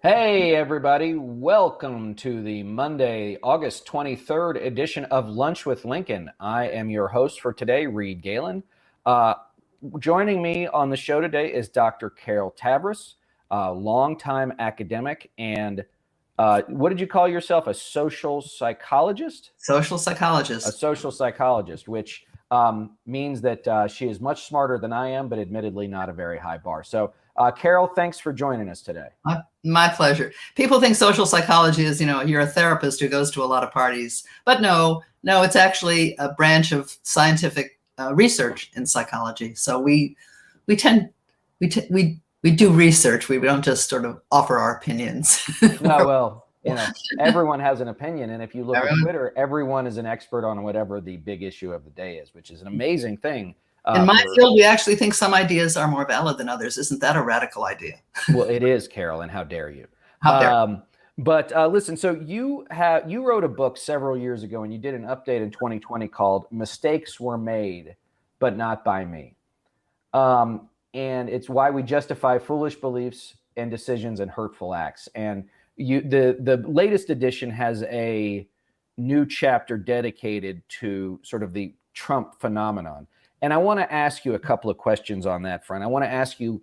Hey, everybody. Welcome to the Monday, August 23rd edition of Lunch with Lincoln. I am your host for today, Reed Galen. Joining me on the show today is Dr. Carol Tavris, a longtime academic and what did you call yourself? A social psychologist? Social A psychologist. social psychologist, which means that she is much smarter than I am, but admittedly not a very high bar. So, Carol, thanks for joining us today. My pleasure. People think social psychology is, you're a therapist who goes to a lot of parties, but no, it's actually a branch of scientific research in psychology. So we do research. We don't just sort of offer our opinions. No, well, everyone has an opinion, and if you look at Twitter, everyone is an expert on whatever the big issue of the day is, which is an amazing thing. In my field, we actually think some ideas are more valid than others. Isn't that a radical idea? Well, it is, Carol, and how dare you? How dare. But listen, so you wrote a book several years ago, and you did an update in 2020 called "Mistakes Were Made, but Not by Me," and it's why we justify foolish beliefs and decisions and hurtful acts. And the latest edition has a new chapter dedicated to sort of the Trump phenomenon. And I want to ask you a couple of questions on that front. I want to ask you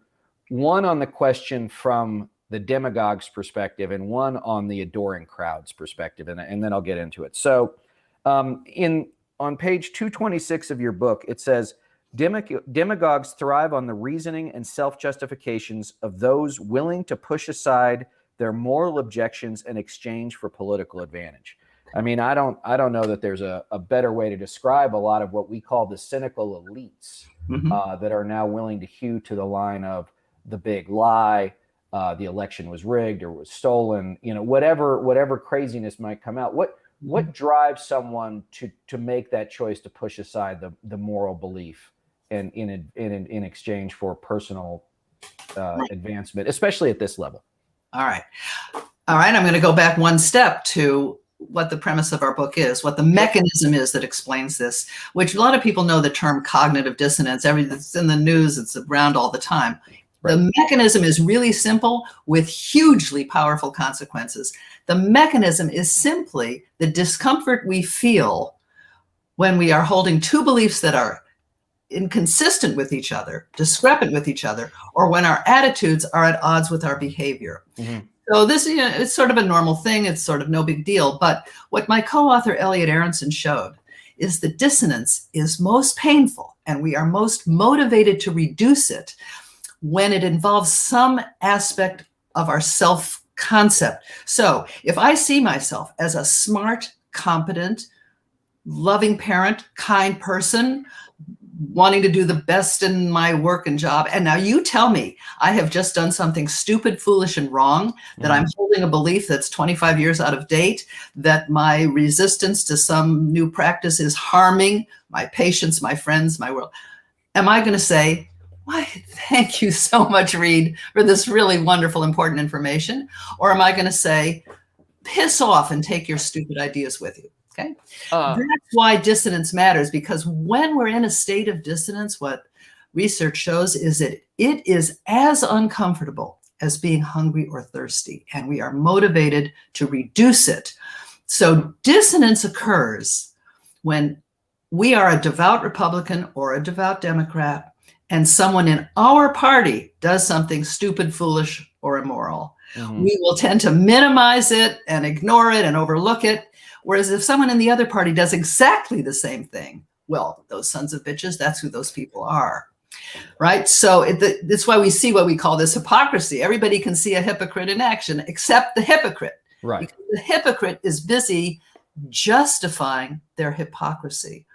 one on the question from the demagogue's perspective and one on the adoring crowd's perspective, and then I'll get into it. So on page 226 of your book, it says, demagogues thrive on the reasoning and self-justifications of those willing to push aside their moral objections in exchange for political advantage. I mean, I don't know that there's a better way to describe a lot of what we call the cynical elites that are now willing to hew to the line of the big lie, the election was rigged or was stolen, whatever craziness might come out. What drives someone to make that choice to push aside the moral belief and in exchange for personal advancement, especially at this level? All right. I'm going to go back one step to what the premise of our book is, what the mechanism is that explains this, which a lot of people know the term cognitive dissonance. It's in the news, it's around all the time. Right. The mechanism is really simple with hugely powerful consequences. The mechanism is simply the discomfort we feel when we are holding two beliefs that are inconsistent with each other, discrepant with each other, or when our attitudes are at odds with our behavior. Mm-hmm. So this, it's sort of a normal thing. It's sort of no big deal. But what my co-author, Elliot Aronson, showed is that dissonance is most painful, and we are most motivated to reduce it when it involves some aspect of our self-concept. So if I see myself as a smart, competent, loving parent, kind person, wanting to do the best in my work and job, and now you tell me I have just done something stupid, foolish, and wrong, that I'm holding a belief that's 25 years out of date, that my resistance to some new practice is harming my patients, my friends, my world. Am I going to say, why, thank you so much, Reed, for this really wonderful, important information? Or am I going to say, piss off and take your stupid ideas with you? Okay. That's why dissonance matters, because when we're in a state of dissonance, what research shows is that it is as uncomfortable as being hungry or thirsty, and we are motivated to reduce it. So dissonance occurs when we are a devout Republican or a devout Democrat, and someone in our party does something stupid, foolish, or immoral. Mm-hmm. We will tend to minimize it and ignore it and overlook it. Whereas if someone in the other party does exactly the same thing, well, those sons of bitches, that's who those people are, right? So that's why we see what we call this hypocrisy. Everybody can see a hypocrite in action except the hypocrite. Right. Because the hypocrite is busy justifying their hypocrisy.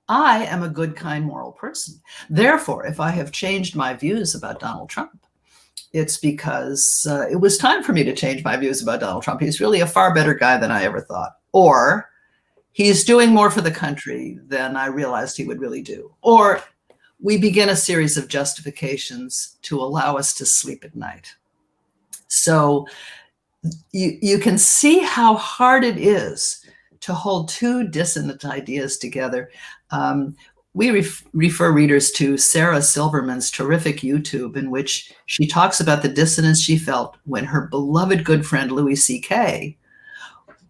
I am a good, kind, moral person. Therefore, if I have changed my views about Donald Trump, it's because it was time for me to change my views about Donald Trump. He's really a far better guy than I ever thought. Or he's doing more for the country than I realized he would really do. Or we begin a series of justifications to allow us to sleep at night. So you can see how hard it is to hold two dissonant ideas together. we refer readers to Sarah Silverman's terrific YouTube, in which she talks about the dissonance she felt when her beloved good friend Louis C.K.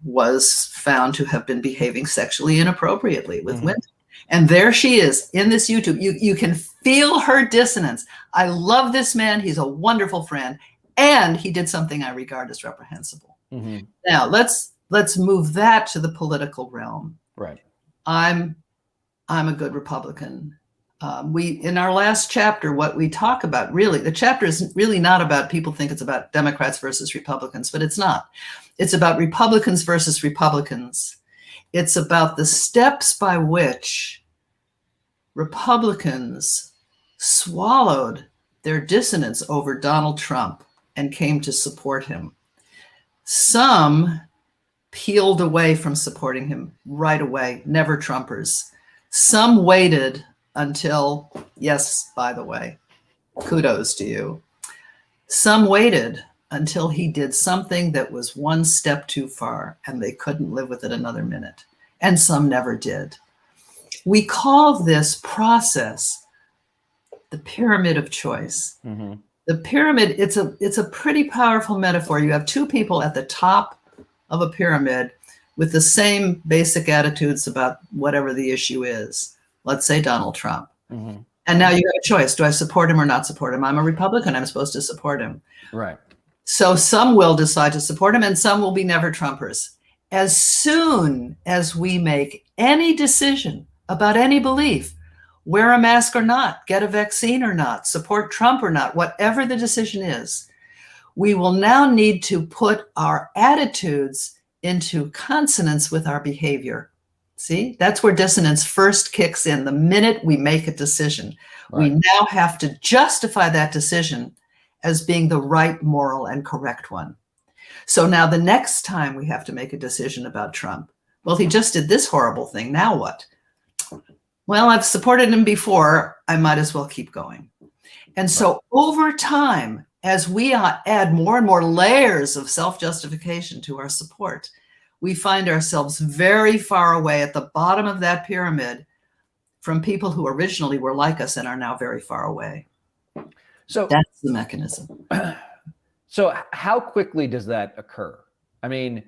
was found to have been behaving sexually inappropriately with women. And there she is in this YouTube. You can feel her dissonance. I love this man. He's a wonderful friend. And he did something I regard as reprehensible. Now, let's move that to the political realm. Right. I'm a good Republican. In our last chapter, what we talk about, really, the chapter is really not about, people think it's about Democrats versus Republicans, but it's not. It's about Republicans versus Republicans. It's about the steps by which Republicans swallowed their dissonance over Donald Trump and came to support him. Some peeled away from supporting him right away, never Trumpers. Some waited until, yes, by the way, kudos to you. Some waited until he did something that was one step too far and they couldn't live with it another minute. And some never did. We call this process the pyramid of choice. The pyramid, it's a pretty powerful metaphor. You have two people at the top of a pyramid with the same basic attitudes about whatever the issue is. Let's say Donald Trump. And now you have a choice. Do I support him or not support him? I'm a Republican. I'm supposed to support him. Right. So some will decide to support him and some will be never Trumpers. As soon as we make any decision about any belief, wear a mask or not, get a vaccine or not, support Trump or not, whatever the decision is, we will now need to put our attitudes into consonance with our behavior. See, that's where dissonance first kicks in. The minute we make a decision, we now have to justify that decision as being the right, moral, and correct one. So now the next time we have to make a decision about Trump, well, he just did this horrible thing. Now what? Well, I've supported him before. I might as well keep going. And so over time, as we add more and more layers of self-justification to our support, we find ourselves very far away at the bottom of that pyramid from people who originally were like us and are now very far away. So that's the mechanism. So how quickly does that occur? I mean,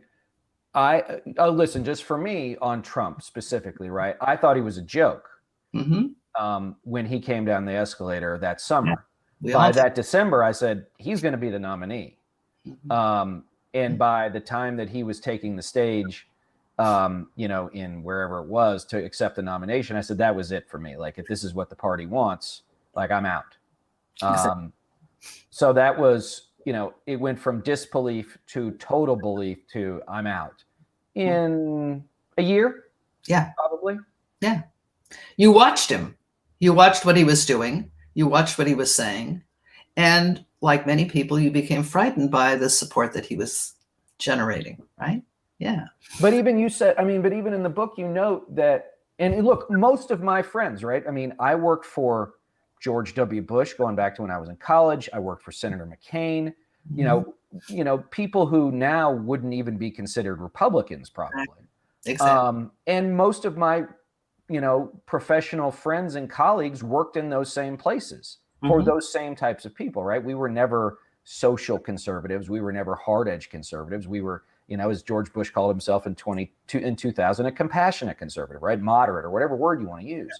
listen, just for me on Trump specifically, right? I thought he was a joke when he came down the escalator that summer. By that December, I said, he's going to be the nominee. And by the time that he was taking the stage, in wherever it was to accept the nomination, I said, that was it for me. Like, if this is what the party wants, like, I'm out. So that was, it went from disbelief to total belief to I'm out in a year. Yeah, probably. Yeah. You watched him. You watched what he was doing. You watched what he was saying. And like many people, you became frightened by the support that he was generating, right? Yeah. But even you said, but even in the book, you note that, and look, most of my friends, right? I mean, I worked for George W. Bush going back to when I was in college. I worked for Senator McCain, people who now wouldn't even be considered Republicans probably. Exactly. And most of my, professional friends and colleagues worked in those same places for those same types of people, right? We were never social conservatives. We were never hard-edge conservatives. We were, as George Bush called himself in 2000, a compassionate conservative, right? Moderate, or whatever word you want to use.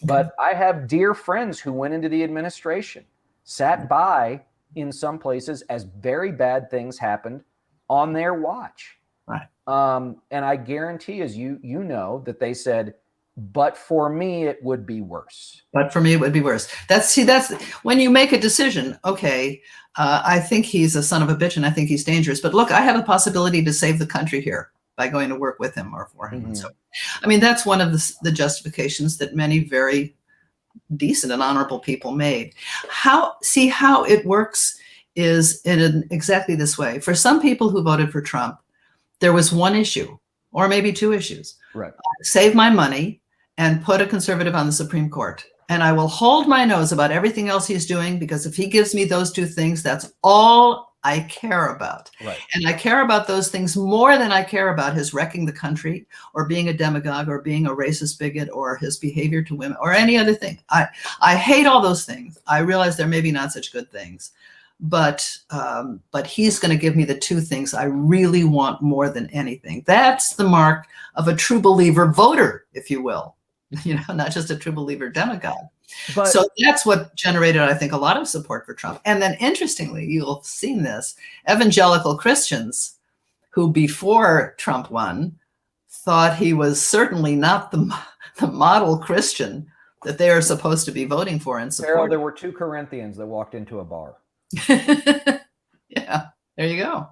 But I have dear friends who went into the administration, sat by in some places as very bad things happened on their watch. Right. And I guarantee, as you know, that they said, but for me, it would be worse. But for me, it would be worse. That's when you make a decision. Okay, I think he's a son of a bitch and I think he's dangerous. But look, I have a possibility to save the country here by going to work with him or for him. And so, that's one of the justifications that many very decent and honorable people made. How it works is in exactly this way. For some people who voted for Trump, there was one issue or maybe two issues. Right. Save my money and put a conservative on the Supreme Court. And I will hold my nose about everything else he's doing, because if he gives me those two things, that's all I care about. Right. And I care about those things more than I care about his wrecking the country or being a demagogue or being a racist bigot or his behavior to women or any other thing. I hate all those things. I realize they're maybe not such good things, but he's going to give me the two things I really want more than anything. That's the mark of a true believer voter, if you will, not just a true believer demagogue. But, so that's what generated, I think, a lot of support for Trump. And then interestingly, you'll have seen this, evangelical Christians who before Trump won thought he was certainly not the model Christian that they are supposed to be voting for and supporting. Farrell, there were 2 Corinthians that walked into a bar. Yeah, there you go.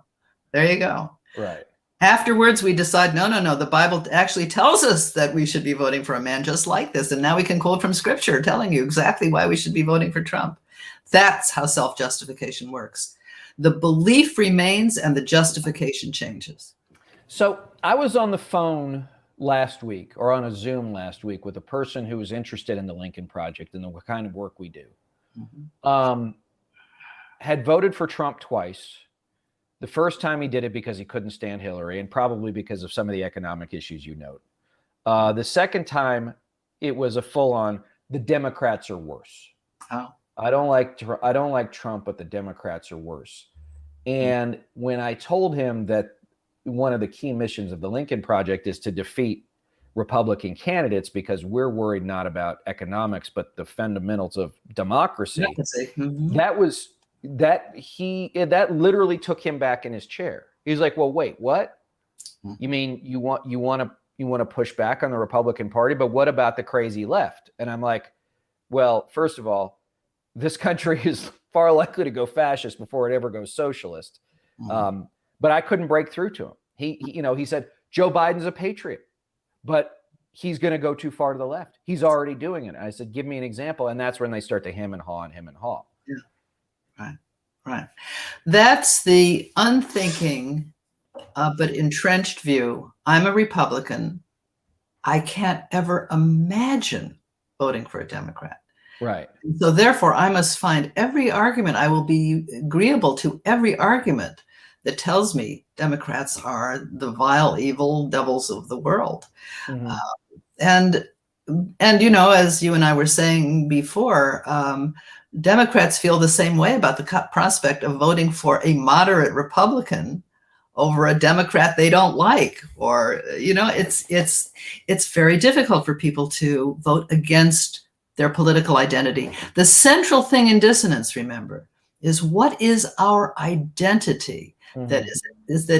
There you go. Right. Afterwards, we decide, no, the Bible actually tells us that we should be voting for a man just like this. And now we can quote from scripture telling you exactly why we should be voting for Trump. That's how self-justification works. The belief remains and the justification changes. So I was on the phone last week or on a Zoom last week with a person who was interested in the Lincoln Project and the kind of work we do. Mm-hmm. Had voted for Trump twice. The first time he did it because he couldn't stand Hillary and probably because of some of the economic issues you note. The second time it was a full-on, the Democrats are worse. Oh. I don't like Trump, but the Democrats are worse. And when I told him that one of the key missions of the Lincoln Project is to defeat Republican candidates because we're worried not about economics, but the fundamentals of democracy. Mm-hmm. That literally took him back in his chair. He's like, well, wait, what? You mean you want to push back on the Republican Party, but what about the crazy left? And I'm like, well, first of all, this country is far likely to go fascist before it ever goes socialist. Mm-hmm. But I couldn't break through to him. He said, Joe Biden's a patriot, but he's going to go too far to the left. He's already doing it. I said, give me an example. And that's when they start to hem and haw and hem and haw. Yeah. Right. That's the unthinking, but entrenched view. I'm a Republican. I can't ever imagine voting for a Democrat. Right. So therefore, I must find every argument. I will be agreeable to every argument that tells me Democrats are the vile, evil devils of the world. Mm-hmm. And as you and I were saying before, Democrats feel the same way about the prospect of voting for a moderate Republican over a Democrat they don't like, or it's very difficult for people to vote against their political identity. The central thing in Dissonance, remember, is what is our identity? Mm-hmm. that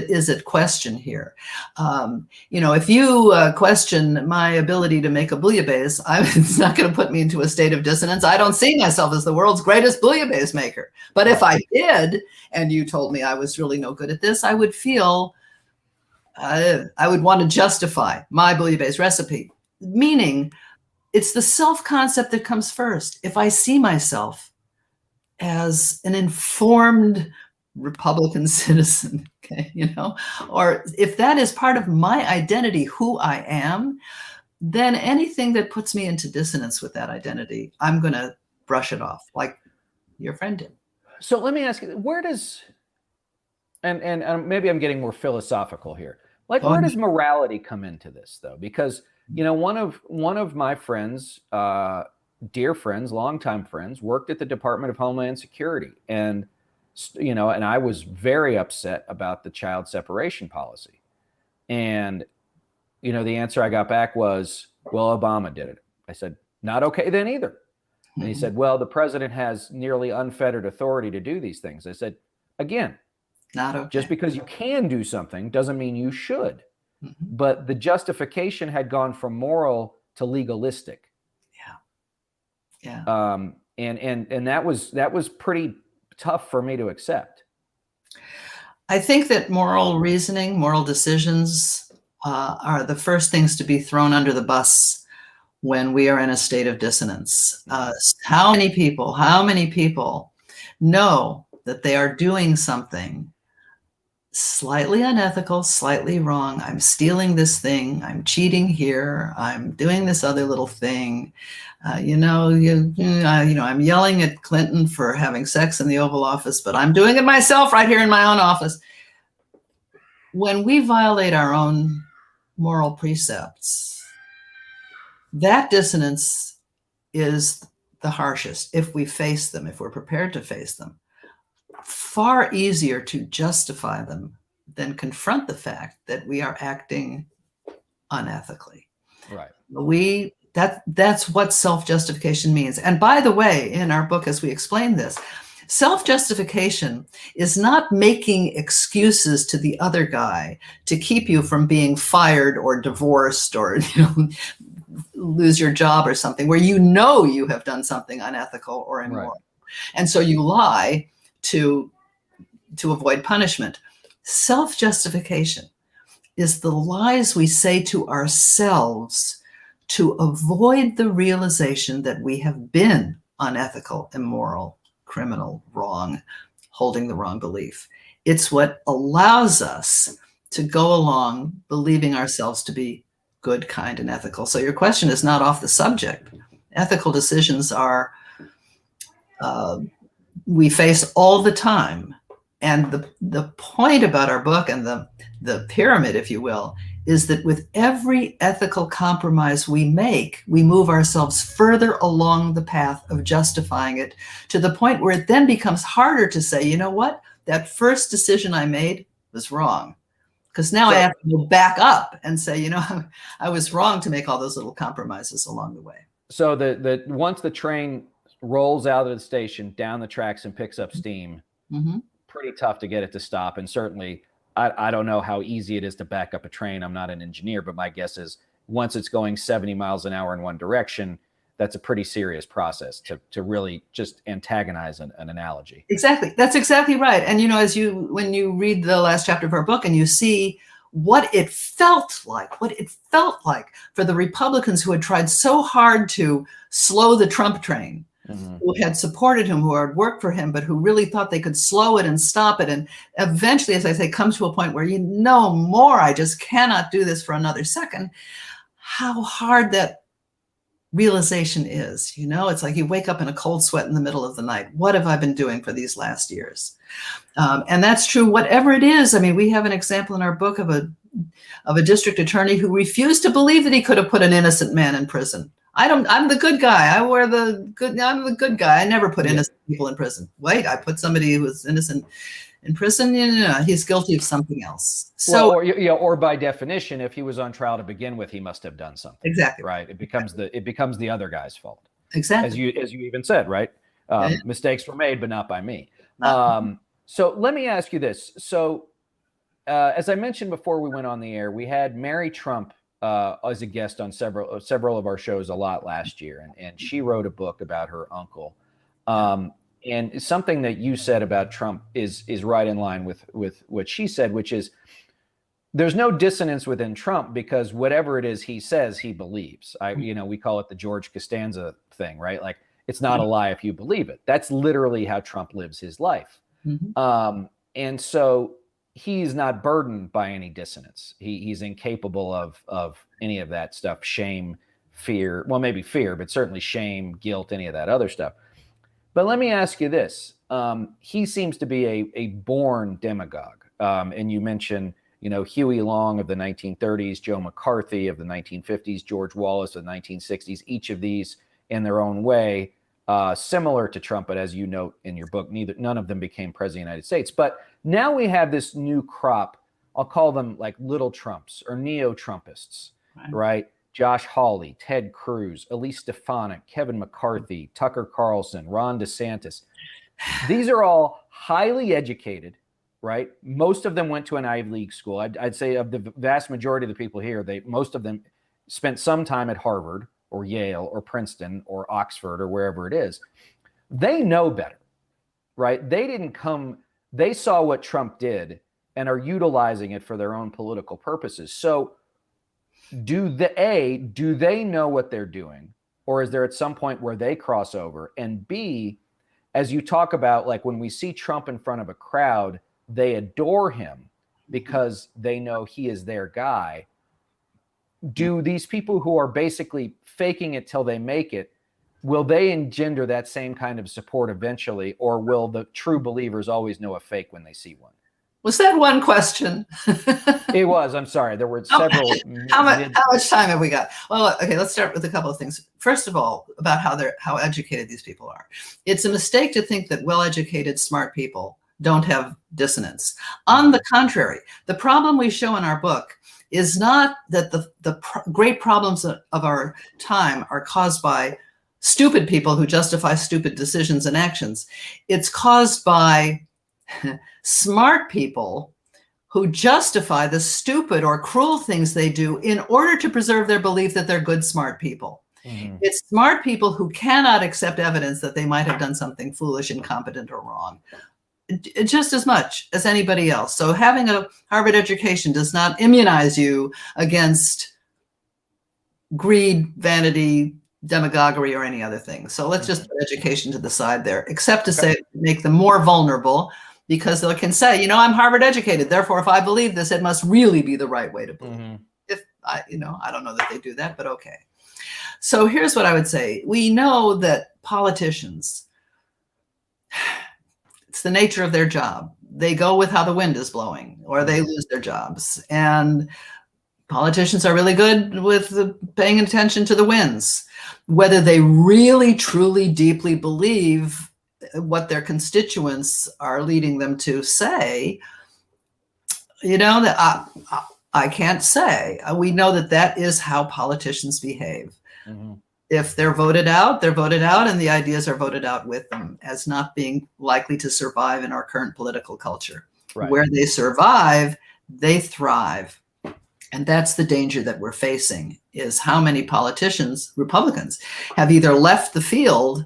is at question here. If you question my ability to make a bouillabaisse, it's not going to put me into a state of dissonance. I don't see myself as the world's greatest bouillabaisse maker. But if I did, and you told me I was really no good at this, I would feel, I would want to justify my bouillabaisse recipe. Meaning, it's the self-concept that comes first. If I see myself as an informed Republican citizen, okay, or if that is part of my identity, who I am, then anything that puts me into dissonance with that identity, I'm going to brush it off like your friend did. So let me ask you, where does, and maybe I'm getting more philosophical here, where does morality come into this though? Because, one of my friends, dear friends, longtime friends, worked at the Department of Homeland Security, and I was very upset about the child separation policy. And, the answer I got back was, well, Obama did it. I said, not okay then either. Mm-hmm. And he said, well, the president has nearly unfettered authority to do these things. I said, again, not okay. Just because you can do something doesn't mean you should. Mm-hmm. But the justification had gone from moral to legalistic. Yeah. And that was pretty tough for me to accept. I think that moral reasoning, moral decisions are the first things to be thrown under the bus when we are in a state of dissonance. How many people know that they are doing something slightly unethical, slightly wrong. I'm stealing this thing. I'm cheating here. I'm doing this other little thing. I'm yelling at Clinton for having sex in the Oval Office, but I'm doing it myself right here in my own office. When we violate our own moral precepts, that dissonance is the harshest if we face them, if we're prepared to face them. Far easier to justify them than confront the fact that we are acting unethically. Right. That's what self-justification means. And by the way, in our book, as we explain this, self-justification is not making excuses to the other guy to keep you from being fired or divorced or lose your job or something, where you have done something unethical or immoral. Right. And so you lie to avoid punishment. Self-justification is the lies we say to ourselves to avoid the realization that we have been unethical, immoral, criminal, wrong, holding the wrong belief. It's what allows us to go along believing ourselves to be good, kind, and ethical. So your question is not off the subject. Ethical decisions are, we face all the time. And the point about our book and the pyramid, if you will, is that with every ethical compromise we make, we move ourselves further along the path of justifying it to the point where it then becomes harder to say, you know what, that first decision I made was wrong. Because now I have to go back up and say, I was wrong to make all those little compromises along the way. So once the train rolls out of the station, down the tracks and picks up steam, pretty tough to get it to stop. And certainly, I don't know how easy it is to back up a train. I'm not an engineer, but my guess is once it's going 70 miles an hour in one direction, that's a pretty serious process to really just antagonize an analogy. Exactly. That's exactly right. And, when you read the last chapter of our book and you see what it felt like for the Republicans who had tried so hard to slow the Trump train, who had supported him, who had worked for him, but who really thought they could slow it and stop it. And eventually, as I say, come to a point where more, I just cannot do this for another second. How hard that realization is, it's like you wake up in a cold sweat in the middle of the night. What have I been doing for these last years? And that's true, whatever it is. I mean, we have an example in our book of a district attorney who refused to believe that he could have put an innocent man in prison. I'm the good guy. I'm the good guy. I never put innocent people in prison. Wait, I put somebody who was innocent in prison. He's guilty of something else. So, or by definition, if he was on trial to begin with, he must have done something. Exactly. Right. It becomes the other guy's fault. Exactly. As you even said, right? Mistakes were made, but not by me. So let me ask you this. So as I mentioned before we went on the air, we had Mary Trump as a guest on several of our shows a lot last year, and she wrote a book about her uncle. And something that you said about Trump is right in line with what she said, which is there's no dissonance within Trump because whatever it is he says, he believes. We call it the George Costanza thing, right? Like it's not a lie if you believe it. That's literally how Trump lives his life. And so he's not burdened by any dissonance. He's incapable of any of that stuff, shame, fear, well, maybe fear, but certainly shame, guilt, any of that other stuff. But let me ask you this. He seems to be a born demagogue. And you mentioned, Huey Long of the 1930s, Joe McCarthy of the 1950s, George Wallace of the 1960s, each of these in their own way, similar to Trump, but as you note in your book, none of them became president of the United States. But now we have this new crop. I'll call them like little Trumps or neo-Trumpists, right? Josh Hawley, Ted Cruz, Elise Stefanik, Kevin McCarthy, Tucker Carlson, Ron DeSantis. These are all highly educated, right? Most of them went to an Ivy League school. I'd say of the vast majority of the people here, most of them spent some time at Harvard or Yale or Princeton or Oxford or wherever it is. They know better, right? They saw what Trump did and are utilizing it for their own political purposes. So do they know what they're doing? Or is there at some point where they cross over? And B, as you talk about, like when we see Trump in front of a crowd, they adore him. because they know he is their guy. Do these people who are basically faking it till they make it, will they engender that same kind of support eventually, or will the true believers always know a fake when they see one? Was that one question? It was. I'm sorry. There were several. How much time have we got? Well, okay, let's start with a couple of things. First of all, about how educated these people are. It's a mistake to think that well-educated, smart people don't have dissonance. On the contrary, the problem we show in our book is not that the great problems of our time are caused by stupid people who justify stupid decisions and actions. It's caused by smart people who justify the stupid or cruel things they do in order to preserve their belief that they're good, smart people. Mm-hmm. It's smart people who cannot accept evidence that they might have done something foolish, incompetent, or wrong, just as much as anybody else. So having a Harvard education does not immunize you against greed, vanity, demagoguery, or any other thing. So let's just put education to the side there, except to say make them more vulnerable, because they can say, you know, I'm Harvard educated, therefore if I believe this, it must really be the right way to believe. Mm-hmm. If I, you know, I don't know that they do that, but okay. So here's what I would say. We know that politicians, it's the nature of their job. They go with how the wind is blowing, or they lose their jobs. And politicians are really good with paying attention to the winds. Whether they really, truly, deeply believe what their constituents are leading them to say, you know, that I can't say. We know that that is how politicians behave. Mm-hmm. If they're voted out, and the ideas are voted out with them as not being likely to survive in our current political culture. Right. Where they survive, they thrive. And that's the danger that we're facing, is how many politicians, Republicans, have either left the field,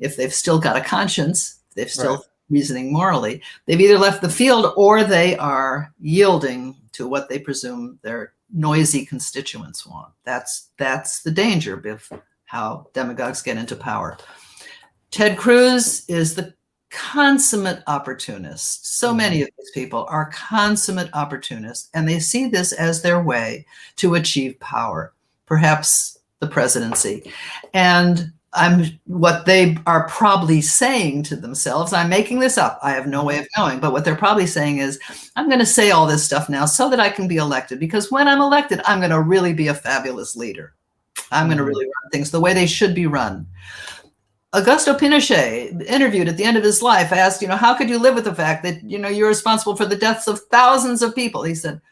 if they've still got a conscience, they've still reasoning morally, they've either left the field or they are yielding to what they presume their noisy constituents want. That's the danger of how demagogues get into power. Ted Cruz is the consummate opportunist. So many of these people are consummate opportunists, and they see this as their way to achieve power, perhaps the presidency. And what they are probably saying to themselves, I'm making this up, I have no way of knowing, but what they're probably saying is, I'm going to say all this stuff now so that I can be elected, because when I'm elected, I'm going to really be a fabulous leader. I'm going to really run things the way they should be run. Augusto Pinochet, interviewed at the end of his life, asked, you know, how could you live with the fact that, you know, you're responsible for the deaths of thousands of people? He said,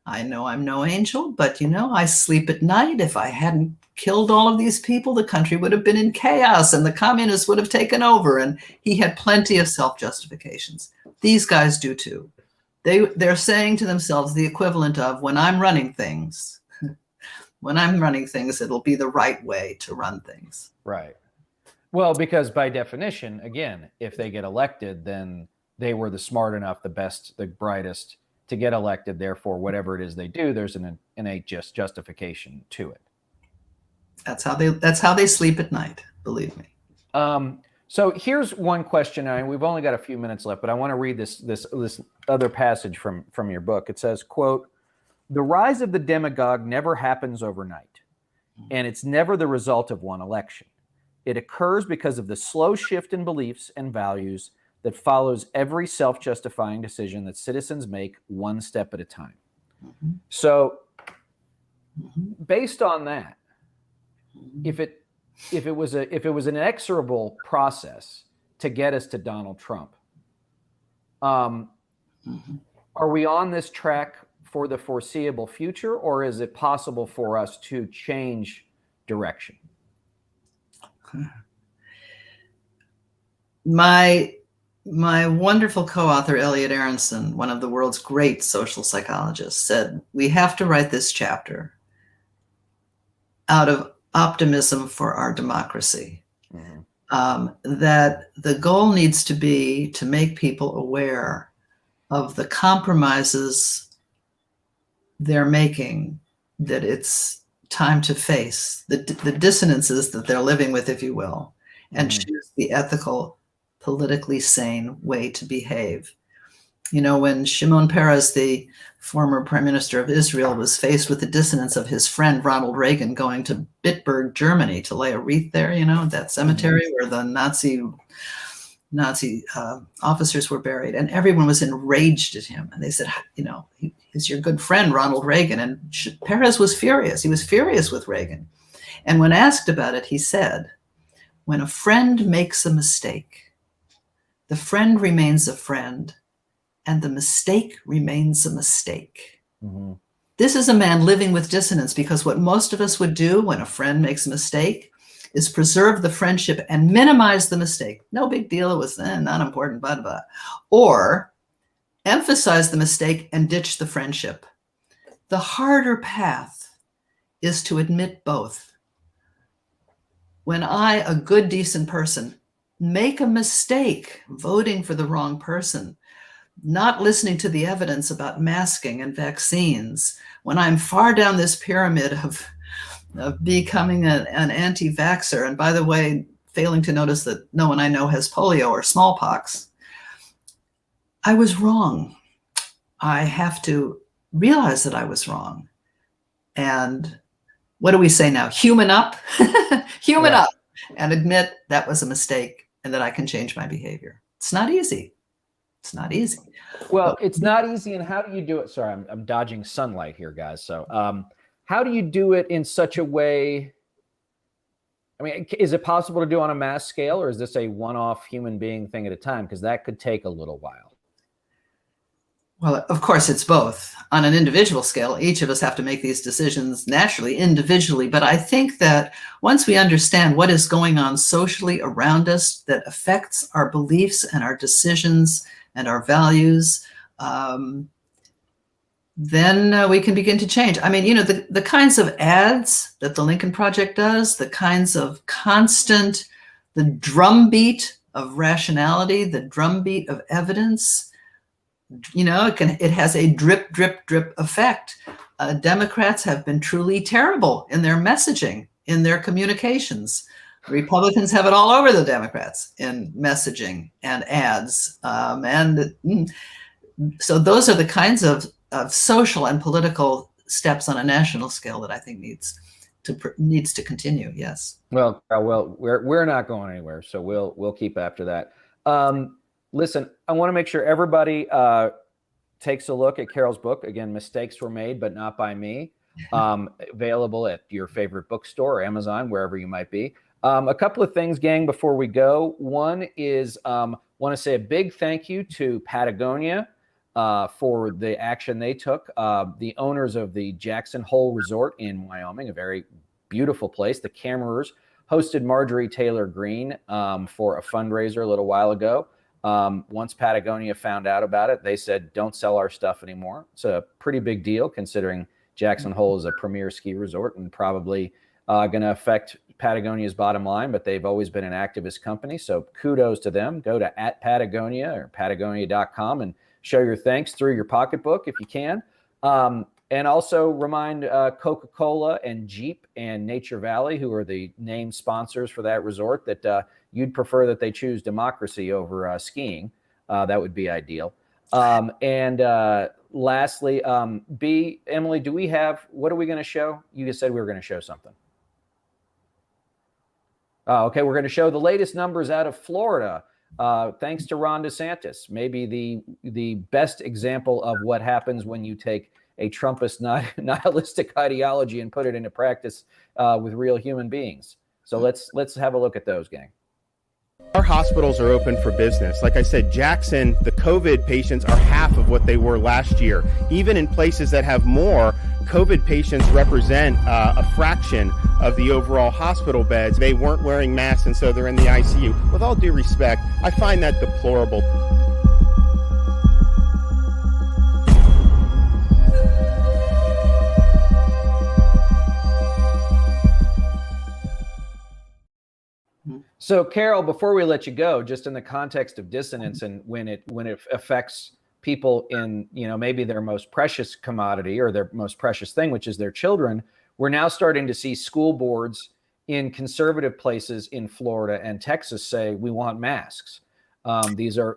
I know I'm no angel, but, you know, I sleep at night. If I hadn't killed all of these people, the country would have been in chaos and the communists would have taken over. And he had plenty of self-justifications. These guys do too. They're saying to themselves the equivalent of, when I'm running things, it'll be the right way to run things. Right. Well, because by definition, again, if they get elected, then they were the smart enough, the best, the brightest to get elected. Therefore, whatever it is they do, there's an innate justification to it. That's how they sleep at night, believe me. So here's one question, and we've only got a few minutes left, but I want to read this other passage from your book. It says, quote, "The rise of the demagogue never happens overnight, and it's never the result of one election. It occurs because of the slow shift in beliefs and values that follows every self-justifying decision that citizens make one step at a time." Mm-hmm. So based on that, if it was an inexorable process to get us to Donald Trump, are we on this track for the foreseeable future, or is it possible for us to change direction? My wonderful co-author, Elliot Aronson, one of the world's great social psychologists, said, we have to write this chapter out of optimism for our democracy. That the goal needs to be to make people aware of the compromises they're making, that it's time to face the dissonances that they're living with, if you will, and choose the ethical politically sane way to behave. You know, when Shimon Peres, the former prime minister of Israel, was faced with the dissonance of his friend Ronald Reagan going to Bitburg, Germany, to lay a wreath there, you know, that cemetery where the Nazi officers were buried, and everyone was enraged at him. And they said, you know, he's your good friend, Ronald Reagan. And Peres was furious. He was furious with Reagan. And when asked about it, he said, when a friend makes a mistake, the friend remains a friend, and the mistake remains a mistake. Mm-hmm. This is a man living with dissonance, because what most of us would do when a friend makes a mistake is preserve the friendship and minimize the mistake. No big deal. It was not important, blah, blah. Or emphasize the mistake and ditch the friendship. The harder path is to admit both. When I, a good, decent person, make a mistake voting for the wrong person, not listening to the evidence about masking and vaccines, when I'm far down this pyramid of becoming an anti-vaxxer, and by the way, failing to notice that no one I know has polio or smallpox, I was wrong. I have to realize that I was wrong. And what do we say now? Human up, human up, and admit that was a mistake and that I can change my behavior. It's not easy. It's not easy. Well, it's not easy. And how do you do it? Sorry, I'm dodging sunlight here, guys. So how do you do it in such a way? I mean, is it possible to do on a mass scale, or is this a one-off human being thing at a time? Because that could take a little while. Well, of course, it's both. On an individual scale, each of us have to make these decisions naturally, individually. But I think that once we understand what is going on socially around us that affects our beliefs and our decisions and our values, then we can begin to change. I mean, you know, the kinds of ads that the Lincoln Project does, the kinds of the drumbeat of rationality, the drumbeat of evidence, you know, it has a drip, drip, drip effect. Democrats have been truly terrible in their messaging, in their communications. Republicans have it all over the Democrats in messaging and ads. So those are the kinds of social and political steps on a national scale that I think needs to continue. Yes. Well, we're not going anywhere, so we'll keep after that. Listen, I want to make sure everybody takes a look at Carol's book. Again, Mistakes Were Made, but Not by Me. Available at your favorite bookstore or Amazon, wherever you might be. A couple of things, gang, before we go. One is want to say a big thank you to Patagonia for the action they took. The owners of the Jackson Hole Resort in Wyoming, a very beautiful place. The Camerers hosted Marjorie Taylor Greene for a fundraiser a little while ago. Once Patagonia found out about it, they said, don't sell our stuff anymore. It's a pretty big deal considering Jackson Hole is a premier ski resort and probably going to affect Patagonia's bottom line, but they've always been an activist company. So kudos to them. Go to @Patagonia or patagonia.com and show your thanks through your pocketbook if you can. And also remind Coca-Cola and Jeep and Nature Valley, who are the named sponsors for that resort, that you'd prefer that they choose democracy over skiing. That would be ideal. And lastly, Emily, what are we going to show? You just said we were going to show something. Okay, we're going to show the latest numbers out of Florida. Thanks to Ron DeSantis, maybe the best example of what happens when you take a Trumpist nihilistic ideology and put it into practice with real human beings. So let's have a look at those, gang. Our hospitals are open for business. Like I said, Jackson, the COVID patients are half of what they were last year. Even in places that have more, COVID patients represent a fraction of the overall hospital beds. They weren't wearing masks, and so they're in the ICU. With all due respect, I find that deplorable. So, Carol, before we let you go, just in the context of dissonance and when it affects people in, maybe their most precious commodity or their most precious thing, which is their children, we're now starting to see school boards in conservative places in Florida and Texas say, we want masks. These are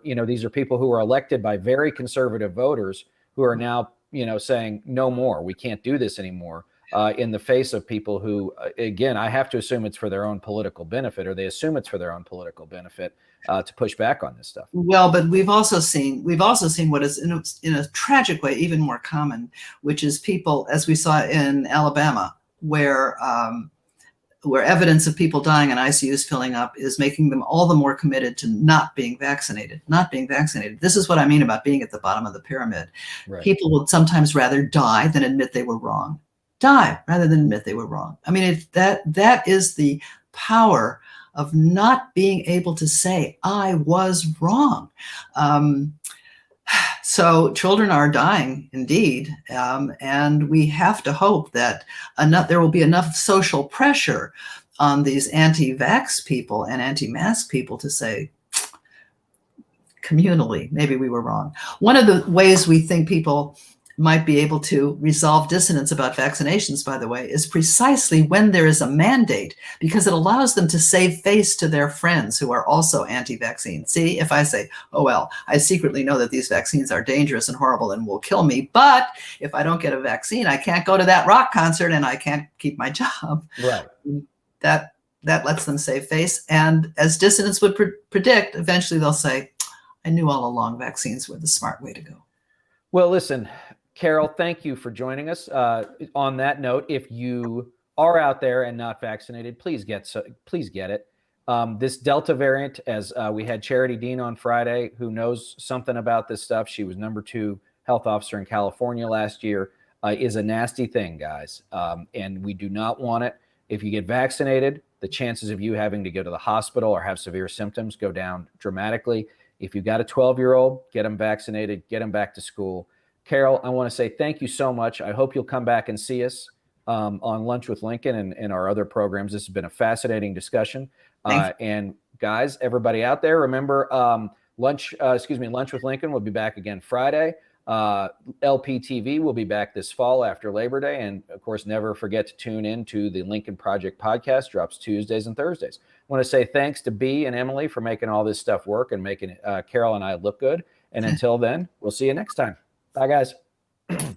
people who are elected by very conservative voters who are now, saying no more. We can't do this anymore. In the face of people who, again, I have to assume it's for their own political benefit, or they assume it's for their own political benefit to push back on this stuff. Well, but we've also seen what is in a tragic way even more common, which is people, as we saw in Alabama, where evidence of people dying in ICUs filling up is making them all the more committed to not being vaccinated. This is what I mean about being at the bottom of the pyramid. Right. People would sometimes rather die than admit they were wrong. I mean, that is the power of not being able to say, I was wrong. So children are dying indeed. And we have to hope that there will be enough social pressure on these anti-vax people and anti-mask people to say, communally, maybe we were wrong. One of the ways we think people might be able to resolve dissonance about vaccinations, by the way, is precisely when there is a mandate, because it allows them to save face to their friends who are also anti-vaccine. See, if I say, oh, well, I secretly know that these vaccines are dangerous and horrible and will kill me, but if I don't get a vaccine, I can't go to that rock concert and I can't keep my job. Right. That lets them save face. And as Dissonance would predict, eventually they'll say, I knew all along vaccines were the smart way to go. Well, listen, Carol, thank you for joining us. On that note, if you are out there and not vaccinated, please get it. This Delta variant, as we had Charity Dean on Friday, who knows something about this stuff. She was #2 health officer in California last year, is a nasty thing, guys. And we do not want it. If you get vaccinated, the chances of you having to go to the hospital or have severe symptoms go down dramatically. If you've got a 12-year-old, get them vaccinated, get them back to school. Carol, I want to say thank you so much. I hope you'll come back and see us on Lunch with Lincoln and our other programs. This has been a fascinating discussion. And guys, everybody out there, remember Lunch with Lincoln will be back again Friday. LPTV will be back this fall after Labor Day. And of course, never forget to tune in to the Lincoln Project podcast, drops Tuesdays and Thursdays. I want to say thanks to B and Emily for making all this stuff work and making Carol and I look good. And until then, we'll see you next time. Bye, guys.